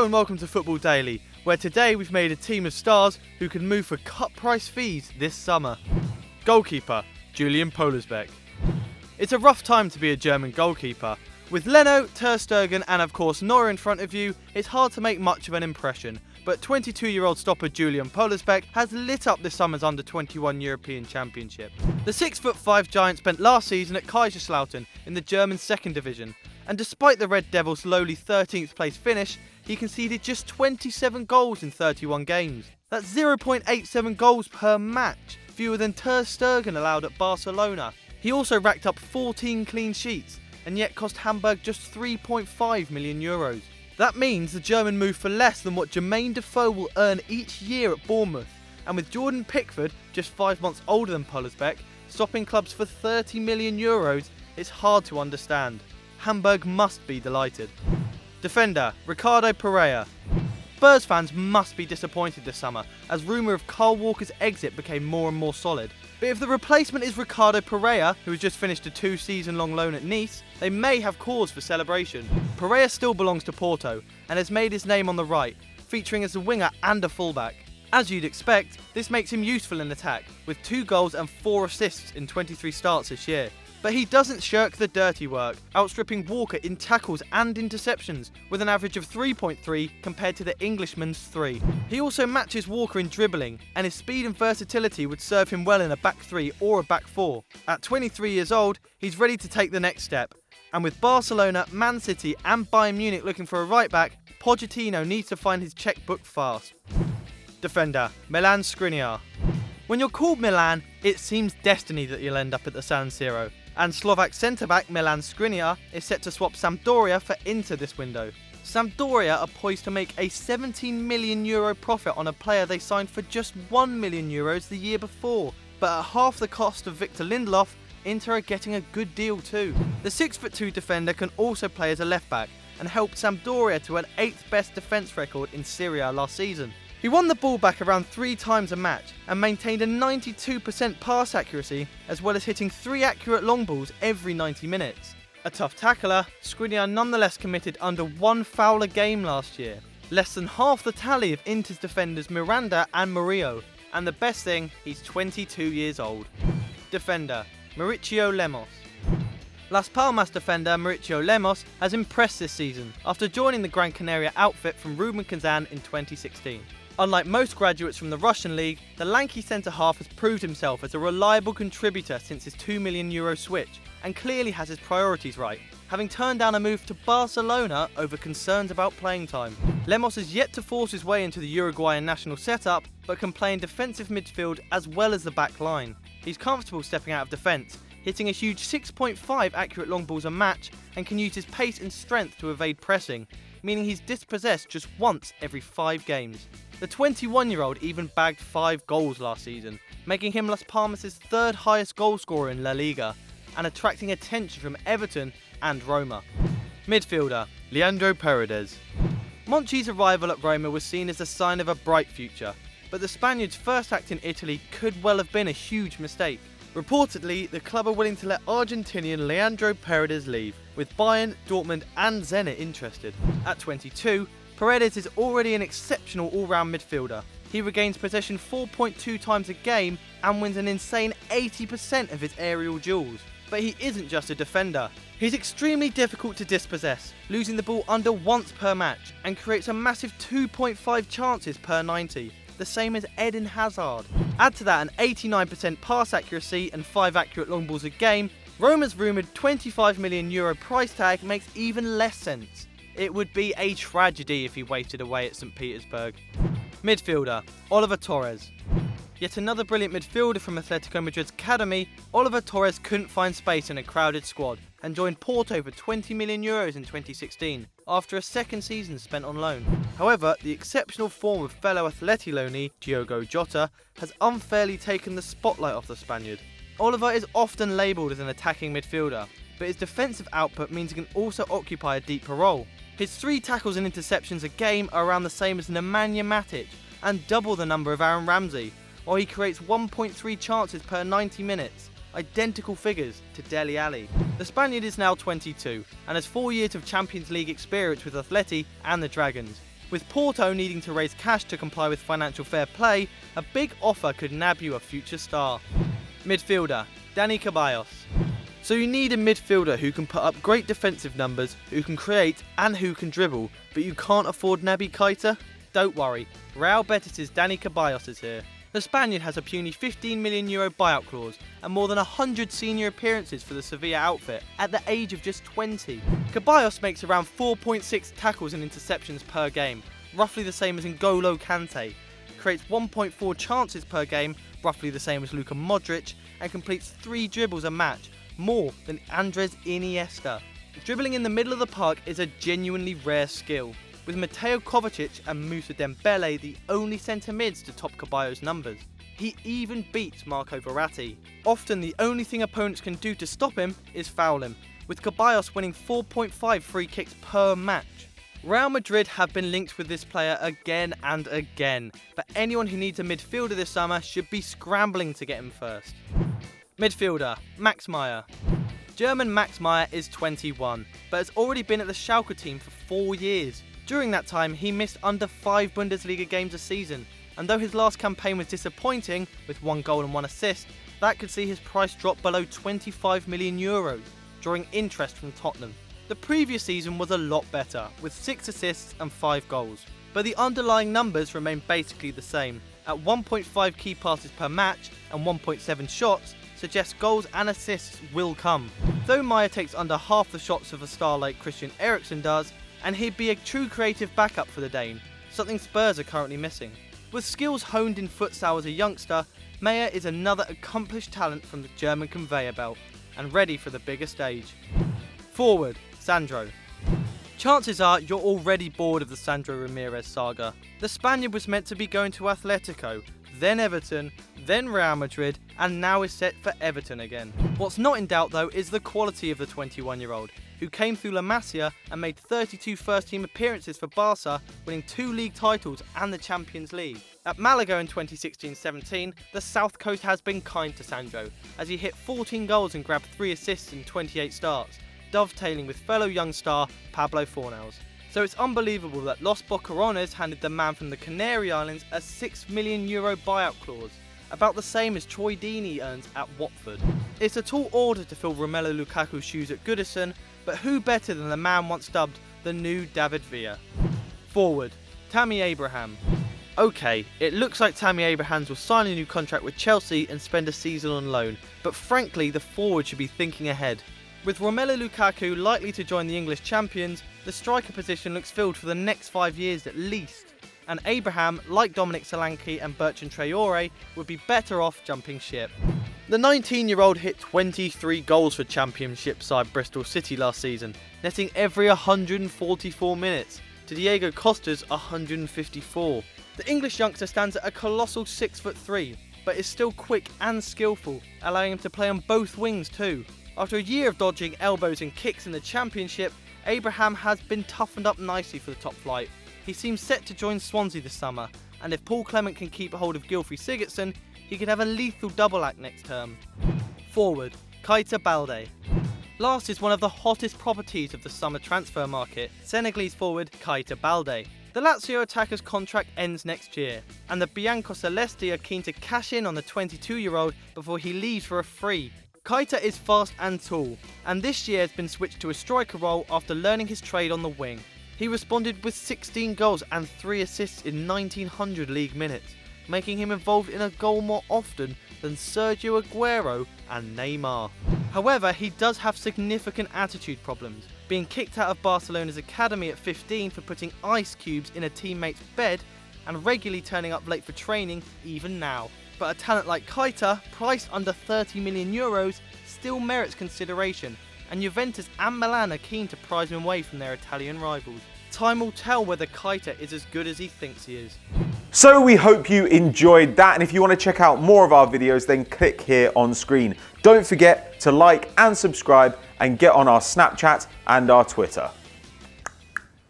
and welcome to Football Daily, where today we've made a team of stars who can move for cut price fees this summer. Goalkeeper, Julian Pollersbeck. It's a rough time to be a German goalkeeper. With Leno, Ter Stegen and of course Neuer in front of you, it's hard to make much of an impression. But 22-year-old stopper Julian Pollersbeck has lit up this summer's Under-21 European Championship. The 6'5" giant spent last season at Kaiserslautern in the German second division, and despite the Red Devils' lowly 13th place finish, he conceded just 27 goals in 31 games. That's 0.87 goals per match, fewer than Ter Stegen allowed at Barcelona. He also racked up 14 clean sheets, and yet cost Hamburg just €3.5 million. That means the German moved for less than what Jermaine Defoe will earn each year at Bournemouth, and with Jordan Pickford, just 5 months older than Pollersbeck, stopping clubs for €30 million, it's hard to understand. Hamburg must be delighted. Defender, Ricardo Pereira. Spurs fans must be disappointed this summer, as rumour of Kyle Walker's exit became more and more solid. But if the replacement is Ricardo Pereira, who has just finished a 2-season-long loan at Nice, they may have cause for celebration. Pereira still belongs to Porto, and has made his name on the right, featuring as a winger and a fullback. As you'd expect, this makes him useful in attack, with 2 goals and 4 assists in 23 starts this year. But he doesn't shirk the dirty work, outstripping Walker in tackles and interceptions, with an average of 3.3 compared to the Englishman's 3. He also matches Walker in dribbling, and his speed and versatility would serve him well in a back 3 or a back 4. At 23 years old, he's ready to take the next step. And with Barcelona, Man City and Bayern Munich looking for a right back, Pochettino needs to find his checkbook fast. Defender, Milan Skriniar. When you're called Milan, it seems destiny that you'll end up at the San Siro. And Slovak centre-back Milan Skriniar is set to swap Sampdoria for Inter this window. Sampdoria are poised to make a €17 million profit on a player they signed for just €1 million the year before. But at half the cost of Victor Lindelof, Inter are getting a good deal too. The 6'2" defender can also play as a left-back and helped Sampdoria to an 8th best defence record in Serie A last season. He won the ball back around 3 times a match and maintained a 92% pass accuracy, as well as hitting 3 accurate long balls every 90 minutes. A tough tackler, Skriniar nonetheless committed under 1 foul a game last year, less than half the tally of Inter's defenders Miranda and Murillo, and the best thing, he's 22 years old. Defender, Mauricio Lemos. Las Palmas defender Mauricio Lemos has impressed this season after joining the Gran Canaria outfit from Rubin Kazan in 2016. Unlike most graduates from the Russian league, the lanky centre-half has proved himself as a reliable contributor since his €2 million switch, and clearly has his priorities right, having turned down a move to Barcelona over concerns about playing time. Lemos has yet to force his way into the Uruguayan national setup, but can play in defensive midfield as well as the back line. He's comfortable stepping out of defence, hitting a huge 6.5 accurate long balls a match, and can use his pace and strength to evade pressing, meaning he's dispossessed just once every 5 games. The 21-year-old even bagged 5 goals last season, making him Las Palmas' 3rd highest goal scorer in La Liga, and attracting attention from Everton and Roma. Midfielder, Leandro Paredes. Monchi's arrival at Roma was seen as a sign of a bright future, but the Spaniard's first act in Italy could well have been a huge mistake. Reportedly, the club are willing to let Argentinian Leandro Paredes leave, with Bayern, Dortmund and Zenit interested. At 22, Paredes is already an exceptional all-round midfielder. He regains possession 4.2 times a game and wins an insane 80% of his aerial duels. But he isn't just a defender. He's extremely difficult to dispossess, losing the ball under once per match, and creates a massive 2.5 chances per 90, the same as Eden Hazard. Add to that an 89% pass accuracy and 5 accurate long balls a game, Roma's rumoured €25 million price tag makes even less sense. It would be a tragedy if he waited away at St. Petersburg. Midfielder, Oliver Torres. Yet another brilliant midfielder from Atletico Madrid's academy, Oliver Torres couldn't find space in a crowded squad and joined Porto for €20 million in 2016, after a 2nd season spent on loan. However, the exceptional form of fellow Atleti loanee Diogo Jota has unfairly taken the spotlight off the Spaniard. Oliver is often labelled as an attacking midfielder, but his defensive output means he can also occupy a deeper role. His 3 tackles and interceptions a game are around the same as Nemanja Matic and double the number of Aaron Ramsey, while he creates 1.3 chances per 90 minutes, identical figures to Dele Alli. The Spaniard is now 22 and has 4 years of Champions League experience with Atleti and the Dragons. With Porto needing to raise cash to comply with financial fair play, a big offer could nab you a future star. Midfielder, Dani Ceballos. So you need a midfielder who can put up great defensive numbers, who can create and who can dribble, but you can't afford Naby Keita? Don't worry, Real Betis' Dani Ceballos is here. The Spaniard has a puny €15 million buyout clause and more than 100 senior appearances for the Sevilla outfit at the age of just 20. Ceballos makes around 4.6 tackles and interceptions per game, roughly the same as N'Golo Kante, creates 1.4 chances per game, roughly the same as Luka Modric, and completes 3 dribbles a match, more than Andres Iniesta. Dribbling in the middle of the park is a genuinely rare skill, with Mateo Kovacic and Moussa Dembele the only centre mids to top Ceballos' numbers. He even beats Marco Verratti. Often the only thing opponents can do to stop him is foul him, with Ceballos winning 4.5 free kicks per match. Real Madrid have been linked with this player again and again, but anyone who needs a midfielder this summer should be scrambling to get him first. Midfielder, Max Meyer. German Max Meyer is 21, but has already been at the Schalke team for 4 years. During that time, he missed under 5 Bundesliga games a season, and though his last campaign was disappointing, with 1 goal and 1 assist, that could see his price drop below €25 million, drawing interest from Tottenham. The previous season was a lot better, with 6 assists and 5 goals, but the underlying numbers remain basically the same. At 1.5 key passes per match and 1.7 shots, suggests goals and assists will come. Though Meyer takes under half the shots of a star like Christian Eriksen does, and he'd be a true creative backup for the Dane, something Spurs are currently missing. With skills honed in futsal as a youngster, Meyer is another accomplished talent from the German conveyor belt, and ready for the bigger stage. Forward, Sandro. Chances are you're already bored of the Sandro Ramirez saga. The Spaniard was meant to be going to Atletico, then Everton, then Real Madrid, and now is set for Everton again. What's not in doubt though is the quality of the 21-year-old, who came through La Masia and made 32 first-team appearances for Barca, winning 2 league titles and the Champions League. At Malaga in 2016-17, the South Coast has been kind to Sandro, as he hit 14 goals and grabbed 3 assists in 28 starts, dovetailing with fellow young star Pablo Fornals. So it's unbelievable that Los Boquerones handed the man from the Canary Islands a €6 million buyout clause, about the same as Troy Deeney earns at Watford. It's a tall order to fill Romelu Lukaku's shoes at Goodison, but who better than the man once dubbed the new David Villa? Forward, Tammy Abraham. Okay, it looks like Tammy Abrahams will sign a new contract with Chelsea and spend a season on loan, but frankly the forward should be thinking ahead. With Romelu Lukaku likely to join the English champions, the striker position looks filled for the next 5 years at least, and Abraham, like Dominic Solanke and Bertrand Traore, would be better off jumping ship. The 19-year-old hit 23 goals for Championship side Bristol City last season, netting every 144 minutes, to Diego Costa's 154. The English youngster stands at a colossal 6'3", but is still quick and skillful, allowing him to play on both wings too. After a year of dodging elbows and kicks in the Championship, Abraham has been toughened up nicely for the top flight. He seems set to join Swansea this summer, and if Paul Clement can keep a hold of Gylfi Sigurdsson, he could have a lethal double act next term. Forward, Keita Balde. Last is one of the hottest properties of the summer transfer market, Senegalese forward Keita Balde. The Lazio attacker's contract ends next year, and the Biancocelesti are keen to cash in on the 22-year-old before he leaves for a free. Keita is fast and tall, and this year has been switched to a striker role after learning his trade on the wing. He responded with 16 goals and 3 assists in 1900 league minutes, making him involved in a goal more often than Sergio Aguero and Neymar. However, he does have significant attitude problems, being kicked out of Barcelona's academy at 15 for putting ice cubes in a teammate's bed and regularly turning up late for training even now. But a talent like Keita, priced under €30 million, still merits consideration, and Juventus and Milan are keen to prize him away from their Italian rivals. Time will tell whether Keita is as good as he thinks he is. So we hope you enjoyed that, and if you want to check out more of our videos, then click here on screen. Don't forget to like and subscribe and get on our Snapchat and our Twitter.